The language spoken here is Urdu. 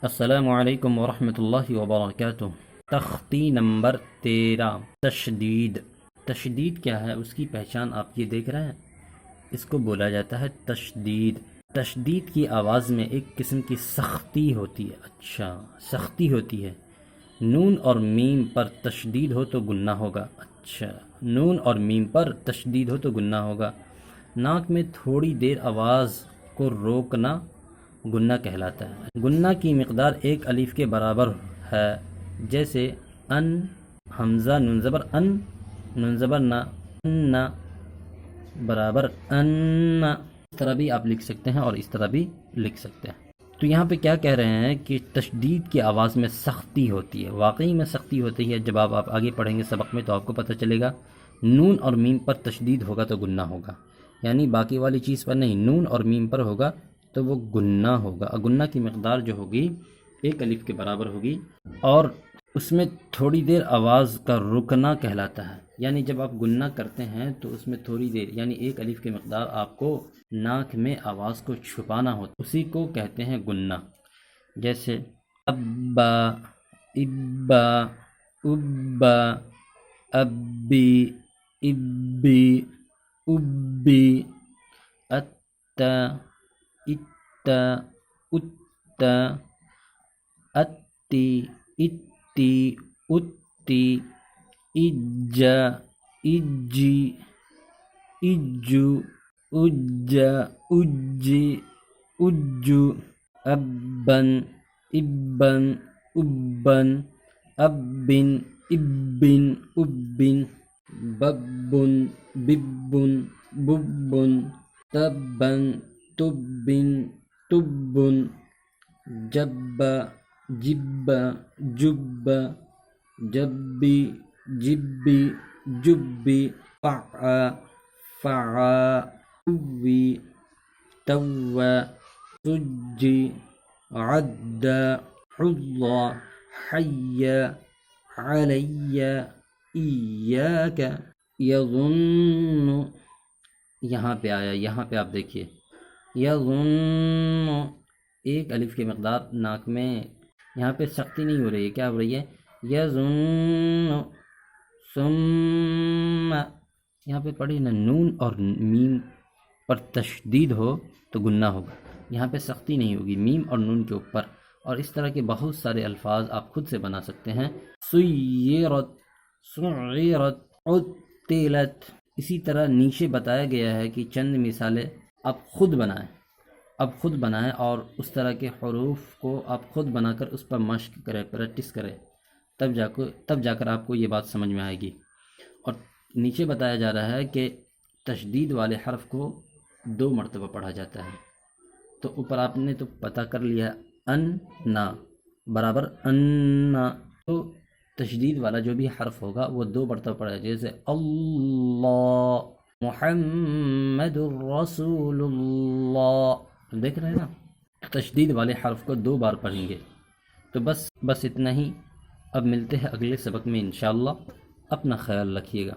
السلام علیکم ورحمۃ اللہ وبرکاتہ۔ تختی نمبر 13، تشدید۔ تشدید کیا ہے، اس کی پہچان آپ یہ دیکھ رہے ہیں، اس کو بولا جاتا ہے تشدید۔ تشدید کی آواز میں ایک قسم کی سختی ہوتی ہے، سختی ہوتی ہے۔ نون اور میم پر تشدید ہو تو گناہ ہوگا، نون اور میم پر تشدید ہو تو گناہ ہوگا۔ ناک میں تھوڑی دیر آواز کو روکنا گناہ کہلاتا ہے۔ گناہ کی مقدار ایک الف کے برابر ہے، جیسے ان، حمزہ نون زبر ان، نون زبر نا، ان برابر ان۔ اس طرح بھی آپ لکھ سکتے ہیں اور اس طرح بھی لکھ سکتے ہیں۔ تو یہاں پہ کیا کہہ رہے ہیں کہ تشدید کی آواز میں سختی ہوتی ہے، واقعی میں سختی ہوتی ہے۔ جب آپ آگے پڑھیں گے سبق میں تو آپ کو پتہ چلے گا۔ نون اور میم پر تشدید ہوگا تو گناہ ہوگا، یعنی باقی والی چیز پر نہیں، نون اور میم پر ہوگا تو وہ گناہ ہوگا۔ گناہ کی مقدار جو ہوگی ایک الف کے برابر ہوگی، اور اس میں تھوڑی دیر آواز کا رکنا کہلاتا ہے۔ یعنی جب آپ گناہ کرتے ہیں تو اس میں تھوڑی دیر، یعنی ایک الف کی مقدار آپ کو ناک میں آواز کو چھپانا ہوتا، اسی کو کہتے ہیں گناہ۔ جیسے ابا، ابا، ابا، ابی، ابی، ابی، اتا، اتا، اتا، اتی، اتی، اتی، اجا، اجی، اجو، اجا، اجی، اجو، ابن، ابن، ابن، ابن، ابن، ابن، ببن، ببن، ببن، تبن، تبن، تبن، جب، جب، جب، جبی، جبی، جبی، فعا، فعا، توی، توّا، سجی، عدّا، حضّا، حيّا، علیہ، ایاک، یظن۔ یہاں پہ آیا، یہاں پہ آپ دیکھیے، یظن، ایک الف کی مقدار ناک میں، یہاں پہ سختی نہیں ہو رہی ہے، کیا ہو رہی ہے؟ یظن، ثم، یہاں پہ پڑھی نا، نون اور میم پر تشدید ہو تو گناہ ہوگا، یہاں پہ سختی نہیں ہوگی میم اور نون کے اوپر۔ اور اس طرح کے بہت سارے الفاظ آپ خود سے بنا سکتے ہیں۔ سیرت، سعیرت، عطلت۔ اسی طرح نیچے بتایا گیا ہے کہ چند مثالیں آپ خود بنائیں اور اس طرح کے حروف کو آپ خود بنا کر اس پر مشق کریں، پریکٹس کریں، تب جا کر آپ کو یہ بات سمجھ میں آئے گی۔ اور نیچے بتایا جا رہا ہے کہ تشدید والے حرف کو 2 مرتبہ پڑھا جاتا ہے۔ تو اوپر آپ نے تو پتہ کر لیا، ان نا برابر ان، تو تشدید والا جو بھی حرف ہوگا وہ 2 مرتبہ پڑھا جائے، جیسے اللہ، محمد الرسول اللہ۔ دیکھ رہے ہیں نا، تشدید والے حرف کو 2 بار پڑھیں گے۔ تو بس اتنا ہی۔ اب ملتے ہیں اگلے سبق میں انشاءاللہ۔ اپنا خیال رکھیے گا۔